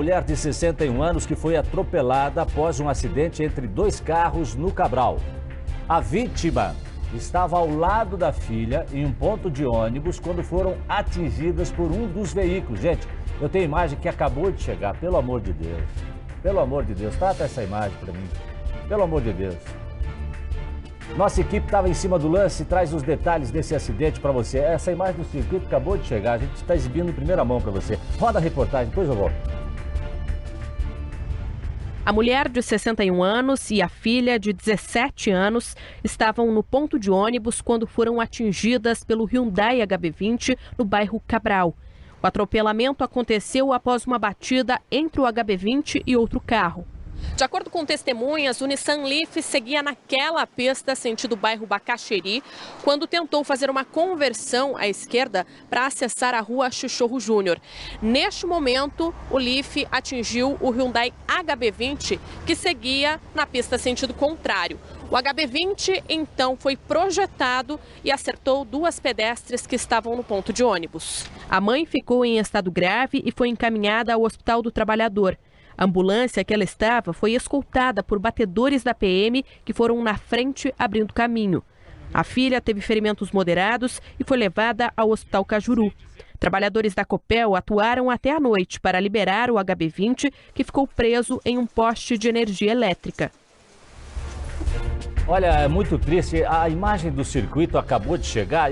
Mulher de 61 anos que foi atropelada após um acidente entre dois carros no Cabral. A vítima estava ao lado da filha em um ponto de ônibus quando foram atingidas por um dos veículos. Gente, eu tenho imagem que acabou de chegar, pelo amor de Deus. Pelo amor de Deus, trata essa imagem para mim. Pelo amor de Deus. Nossa equipe estava em cima do lance e traz os detalhes desse acidente para você. Essa imagem do circuito acabou de chegar, a gente está exibindo em primeira mão para você. Roda a reportagem, depois eu volto. A mulher de 61 anos e a filha de 17 anos estavam no ponto de ônibus quando foram atingidas pelo Hyundai HB20 no bairro Cabral. O atropelamento aconteceu após uma batida entre o HB20 e outro carro. De acordo com testemunhas, o Nissan Leaf seguia naquela pista sentido bairro Bacaxeri quando tentou fazer uma conversão à esquerda para acessar a rua Chichorro Júnior. Neste momento, o Leaf atingiu o Hyundai HB20 que seguia na pista sentido contrário. O HB20 então foi projetado e acertou duas pedestres que estavam no ponto de ônibus. A mãe ficou em estado grave e foi encaminhada ao Hospital do Trabalhador. A ambulância que ela estava foi escoltada por batedores da PM que foram na frente abrindo caminho. A filha teve ferimentos moderados e foi levada ao Hospital Cajuru. Trabalhadores da Copel atuaram até a noite para liberar o HB20 que ficou preso em um poste de energia elétrica. Olha, é muito triste. A imagem do circuito acabou de chegar.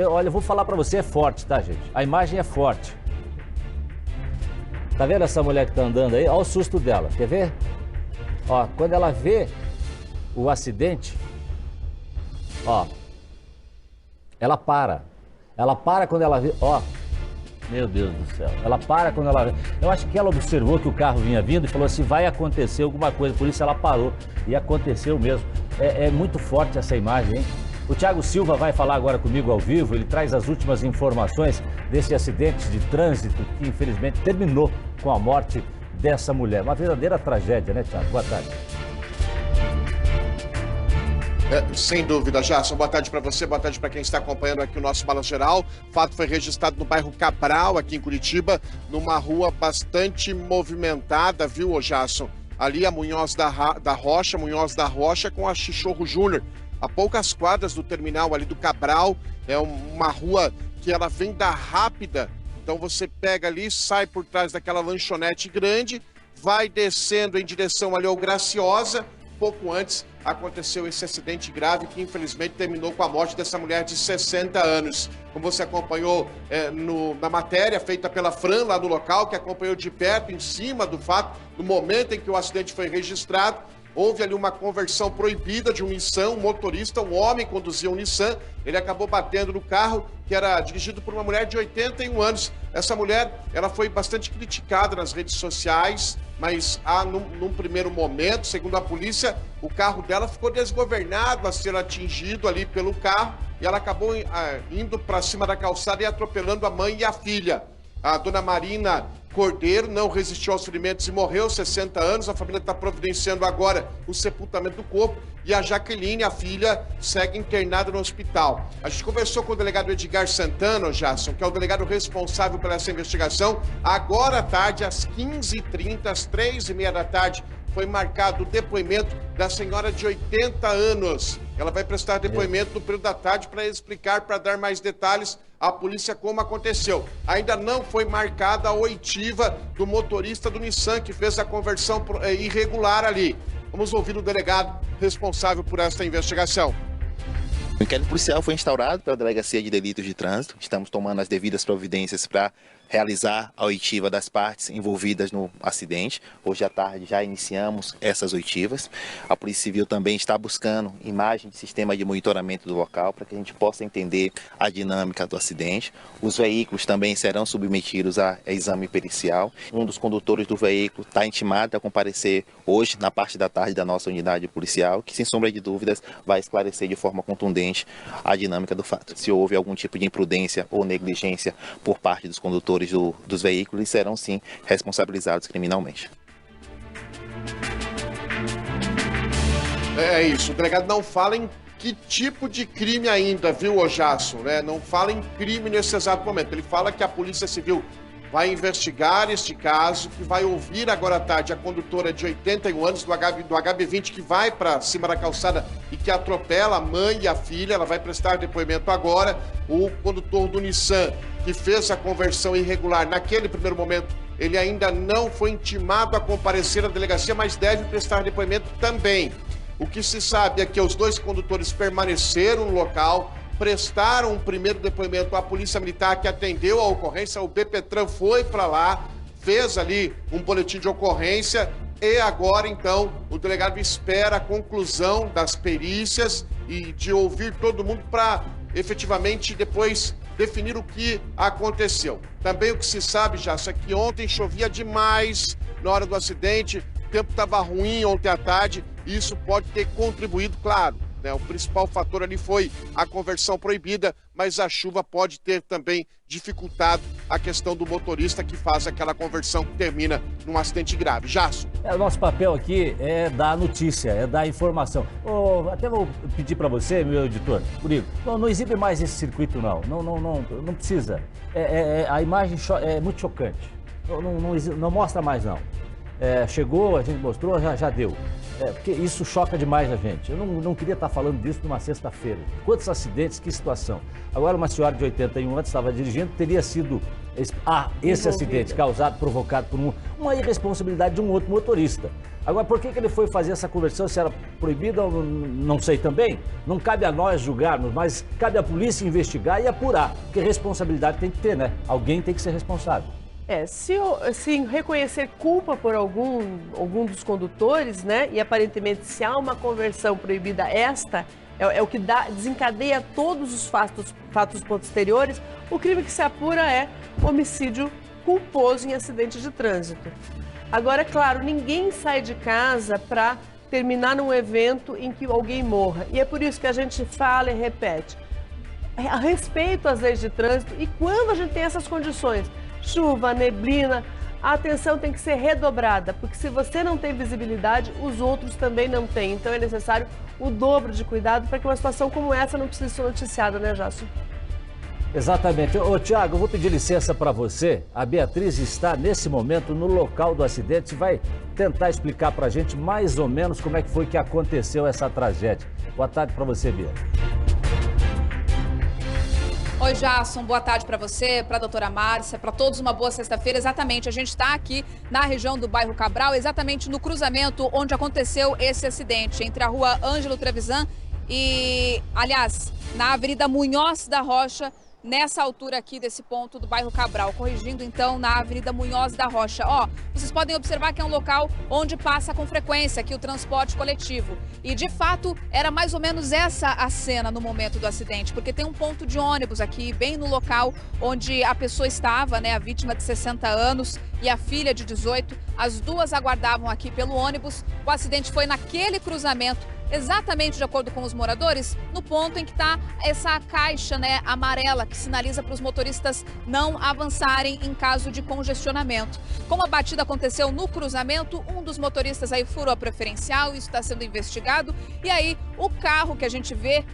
Olha, eu vou falar para você, é forte, tá, gente? A imagem é forte. Tá vendo essa mulher que tá andando aí? Olha o susto dela, quer ver? Ó, quando ela vê o acidente, ó, ela para. Ela para quando ela vê, ó, meu Deus do céu. Ela para quando ela vê. Eu acho que ela observou que o carro vinha vindo e falou assim, vai acontecer alguma coisa, por isso ela parou. E aconteceu mesmo. É muito forte essa imagem, hein? O Thiago Silva vai falar agora comigo ao vivo, ele traz as últimas informações desse acidente de trânsito que infelizmente terminou com a morte dessa mulher. Uma verdadeira tragédia, né, Thiago? Boa tarde. Sem dúvida, Jasson. Boa tarde para você, boa tarde para quem está acompanhando aqui o nosso Balanço Geral. O fato foi registrado no bairro Cabral, aqui em Curitiba, numa rua bastante movimentada, viu, Jasson? Ali a Munhoz da Rocha com a Chichorro Júnior. A poucas quadras do terminal ali do Cabral, é uma rua que ela vem da rápida, então você pega ali, sai por trás daquela lanchonete grande, vai descendo em direção ali ao Graciosa. Pouco antes aconteceu esse acidente grave que infelizmente terminou com a morte dessa mulher de 60 anos. Como você acompanhou na matéria feita pela Fran lá no local, que acompanhou de perto, em cima do fato, no momento em que o acidente foi registrado, houve ali uma conversão proibida de um Nissan, um motorista, um homem conduzia um Nissan, ele acabou batendo no carro que era dirigido por uma mulher de 81 anos. Essa mulher, ela foi bastante criticada nas redes sociais, mas num primeiro momento, segundo a polícia, o carro dela ficou desgovernado a ser atingido ali pelo carro e ela acabou indo para cima da calçada e atropelando a mãe e a filha. A dona Marina Cordeiro não resistiu aos ferimentos e morreu, 60 anos. A família está providenciando agora o sepultamento do corpo e a Jaqueline, a filha, segue internada no hospital. A gente conversou com o delegado Edgar Santana, Jasson, que é o delegado responsável por essa investigação. Agora à tarde, às 15h30, às 3h30 da tarde, foi marcado o depoimento da senhora de 80 anos. Ela vai prestar depoimento no período da tarde para explicar, para dar mais detalhes à polícia como aconteceu. Ainda não foi marcada a oitiva do motorista do Nissan que fez a conversão irregular ali. Vamos ouvir o delegado responsável por esta investigação. O inquérito policial foi instaurado pela Delegacia de Delitos de Trânsito. Estamos tomando as devidas providências para realizar a oitiva das partes envolvidas no acidente. Hoje à tarde já iniciamos essas oitivas. A Polícia Civil também está buscando imagem de sistema de monitoramento do local para que a gente possa entender a dinâmica do acidente. Os veículos também serão submetidos a exame pericial. Um dos condutores do veículo está intimado a comparecer hoje na parte da tarde da nossa unidade policial, que sem sombra de dúvidas vai esclarecer de forma contundente a dinâmica do fato. Se houve algum tipo de imprudência ou negligência por parte dos condutores dos veículos, serão sim responsabilizados criminalmente. É isso, o delegado não fala em que tipo de crime ainda, viu, Jasson, né? Não fala em crime nesse exato momento. Ele fala que a Polícia Civil vai investigar este caso, que vai ouvir agora à tarde a condutora de 81 anos do HB20 que vai para cima da calçada e que atropela a mãe e a filha. Ela vai prestar depoimento agora. O condutor do Nissan, que fez a conversão irregular naquele primeiro momento, ele ainda não foi intimado a comparecer à delegacia, mas deve prestar depoimento também. O que se sabe é que os dois condutores permaneceram no local, prestaram um primeiro depoimento à Polícia Militar, que atendeu a ocorrência. O BPTran foi para lá, fez ali um boletim de ocorrência e agora, então, o delegado espera a conclusão das perícias e de ouvir todo mundo para efetivamente depois definir o que aconteceu. Também o que se sabe, Jasso, é que ontem chovia demais na hora do acidente, o tempo estava ruim ontem à tarde e isso pode ter contribuído, claro. O principal fator ali foi a conversão proibida, mas a chuva pode ter também dificultado a questão do motorista que faz aquela conversão que termina num acidente grave. Jasso. O nosso papel aqui é dar notícia, é dar informação. Até vou pedir para você, meu editor, Murilo, não exibe mais esse circuito não precisa. A imagem é muito chocante, não mostra mais não. Chegou, a gente mostrou, já deu. Porque isso choca demais a gente. Eu não queria estar falando disso numa sexta-feira. Quantos acidentes, que situação. Agora, uma senhora de 81 anos estava dirigindo, teria sido esse acidente causado, provocado por uma irresponsabilidade de um outro motorista. Agora, por que ele foi fazer essa conversão? Se era proibida, não sei também. Não cabe a nós julgarmos, mas cabe à polícia investigar e apurar. Porque responsabilidade tem que ter, né? Alguém tem que ser responsável. Se reconhecer culpa por algum dos condutores, né, e aparentemente se há uma conversão proibida, esta é o que desencadeia todos os fatos posteriores, o crime que se apura é homicídio culposo em acidente de trânsito. Agora, é claro, ninguém sai de casa para terminar num evento em que alguém morra. E é por isso que a gente fala e repete. A respeito às leis de trânsito, e quando a gente tem essas condições, chuva, neblina, a atenção tem que ser redobrada, porque se você não tem visibilidade, os outros também não têm. Então é necessário o dobro de cuidado para que uma situação como essa não precise ser noticiada, né, Jasso? Exatamente. Tiago, eu vou pedir licença para você. A Beatriz está, nesse momento, no local do acidente e vai tentar explicar para a gente mais ou menos como é que foi que aconteceu essa tragédia. Boa tarde para você, Bia. Oi, Jasson, boa tarde para você, para a doutora Márcia, para todos uma boa sexta-feira. Exatamente, a gente está aqui na região do bairro Cabral, exatamente no cruzamento onde aconteceu esse acidente, entre a rua Ângelo Trevisan e, aliás, na Avenida Munhoz da Rocha, nessa altura aqui desse ponto do bairro Cabral, corrigindo então na Avenida Munhoz da Rocha. Vocês podem observar que é um local onde passa com frequência aqui o transporte coletivo. E de fato era mais ou menos essa a cena no momento do acidente, porque tem um ponto de ônibus aqui bem no local onde a pessoa estava, né, a vítima de 60 anos e a filha de 18. As duas aguardavam aqui pelo ônibus. O acidente foi naquele cruzamento, exatamente de acordo com os moradores, no ponto em que está essa caixa, né, amarela que sinaliza para os motoristas não avançarem em caso de congestionamento. Como a batida aconteceu no cruzamento, um dos motoristas aí furou a preferencial, isso está sendo investigado. E aí o carro que a gente vê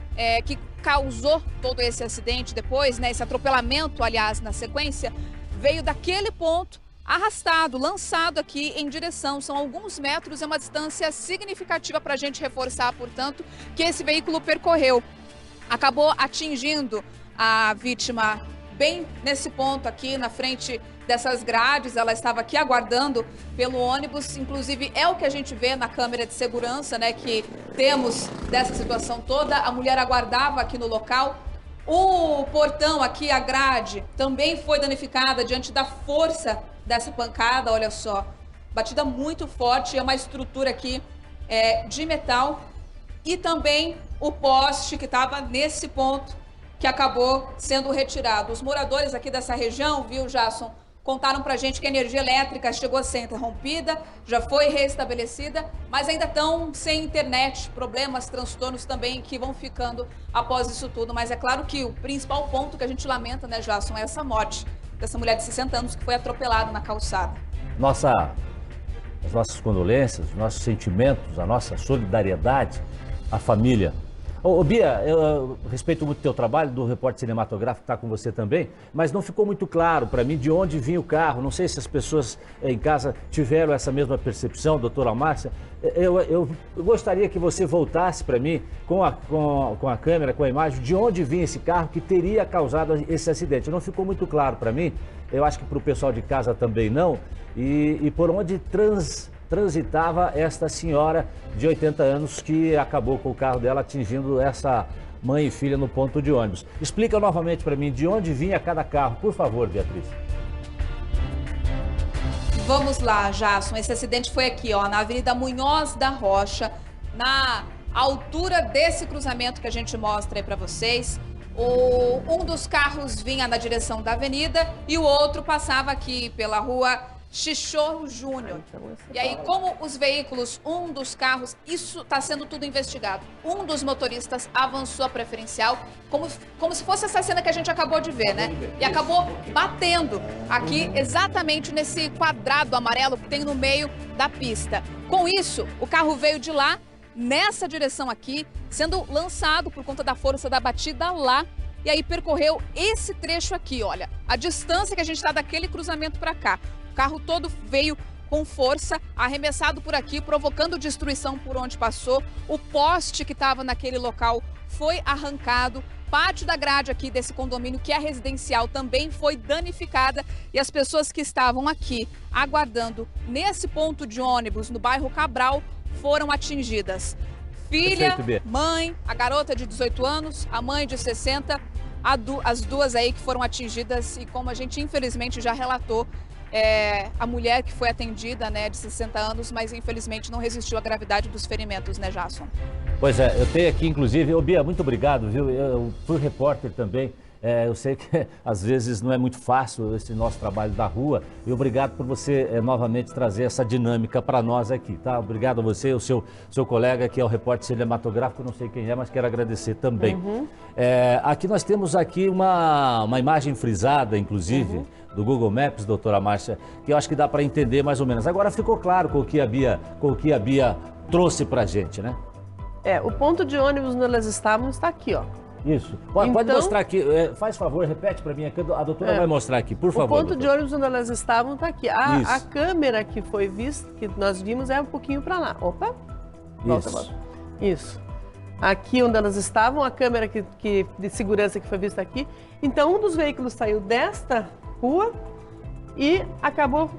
que causou todo esse acidente depois, né, esse atropelamento, aliás, na sequência, veio daquele ponto, arrastado, lançado aqui em direção. São alguns metros, é uma distância significativa para a gente reforçar, portanto, que esse veículo percorreu. Acabou atingindo a vítima bem nesse ponto aqui, na frente dessas grades. Ela estava aqui aguardando pelo ônibus, inclusive é o que a gente vê na câmera de segurança, né, que temos dessa situação toda. A mulher aguardava aqui no local. O portão aqui, a grade, também foi danificada diante da força dessa pancada, olha só. Batida muito forte, é uma estrutura aqui de metal. E também o poste que estava nesse ponto, que acabou sendo retirado. Os moradores aqui dessa região, viu, Jasson, contaram pra gente que a energia elétrica chegou a ser interrompida, já foi restabelecida, mas ainda estão sem internet, problemas, transtornos também que vão ficando após isso tudo. Mas é claro que o principal ponto que a gente lamenta, né, Jasson, é essa morte dessa mulher de 60 anos que foi atropelada na calçada. As nossas condolências, os nossos sentimentos, a nossa solidariedade à família. Ô, Bia, eu respeito muito o teu trabalho, do repórter cinematográfico que está com você também, mas não ficou muito claro para mim de onde vinha o carro. Não sei se as pessoas em casa tiveram essa mesma percepção, doutora Márcia. Eu gostaria que você voltasse para mim com a câmera, com a imagem, de onde vinha esse carro que teria causado esse acidente. Não ficou muito claro para mim, eu acho que para o pessoal de casa também não, e por onde transitava esta senhora de 80 anos que acabou com o carro dela atingindo essa mãe e filha no ponto de ônibus. Explica novamente para mim de onde vinha cada carro, por favor, Beatriz. Vamos lá, Jasson. Esse acidente foi aqui, ó, na Avenida Munhoz da Rocha, na altura desse cruzamento que a gente mostra aí para vocês. Um dos carros vinha na direção da avenida e o outro passava aqui pela rua Chichorro Júnior. E aí, como os veículos, um dos carros, isso está sendo tudo investigado. Um dos motoristas avançou a preferencial, como se fosse essa cena que a gente acabou de ver, né? E acabou batendo aqui exatamente nesse quadrado amarelo que tem no meio da pista. Com isso, o carro veio de lá, nessa direção aqui, sendo lançado por conta da força da batida lá. E aí percorreu esse trecho aqui, olha, a distância que a gente está daquele cruzamento para cá. O carro todo veio com força, arremessado por aqui, provocando destruição por onde passou. O poste que estava naquele local foi arrancado. Parte da grade aqui desse condomínio, que é residencial, também foi danificada. E as pessoas que estavam aqui aguardando nesse ponto de ônibus, no bairro Cabral, foram atingidas. Filha, Perfeito, mãe, a garota de 18 anos, a mãe de 60, as duas aí que foram atingidas. E como a gente infelizmente já relatou, a mulher que foi atendida, né, de 60 anos, mas infelizmente não resistiu à gravidade dos ferimentos, né, Jasson? Pois é, eu tenho aqui inclusive, ô Bia, muito obrigado, viu? Eu fui repórter também. Eu sei que às vezes não é muito fácil esse nosso trabalho da rua, e obrigado por você novamente trazer essa dinâmica para nós aqui, tá? Obrigado a você, o seu colega que é o repórter cinematográfico, não sei quem é, mas quero agradecer também. Aqui nós temos aqui uma imagem frisada, inclusive, do Google Maps, doutora Márcia, que eu acho que dá para entender mais ou menos. Agora ficou claro com o que a Bia trouxe para a gente, né? O ponto de ônibus onde elas estavam está aqui, ó. Isso. Pode mostrar aqui, faz favor, repete para mim, a doutora vai mostrar aqui, por favor. O ponto doutora. de ônibus onde elas estavam está aqui. A câmera que foi vista, que nós vimos, é um pouquinho para lá. Opa! Volta. Isso. Aqui onde elas estavam, a câmera de segurança que foi vista aqui. Então, um dos veículos saiu desta rua e acabou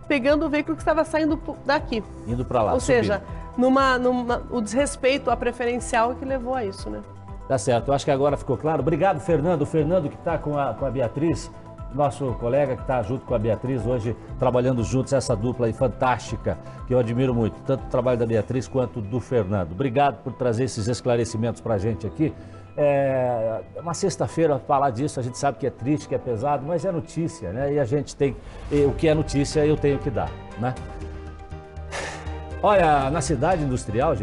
pegando o veículo que estava saindo daqui. Indo para lá. Ou seja, o desrespeito à preferencial que levou a isso, né? Tá certo, eu acho que agora ficou claro. Obrigado, Fernando. O Fernando que está com a Beatriz, nosso colega que está junto com a Beatriz hoje, trabalhando juntos, essa dupla aí fantástica, que eu admiro muito, tanto o trabalho da Beatriz quanto do Fernando. Obrigado por trazer esses esclarecimentos para a gente aqui. É uma sexta-feira falar disso, a gente sabe que é triste, que é pesado, mas é notícia, né? E a gente tem, o que é notícia eu tenho que dar, né? Olha, na cidade industrial, gente,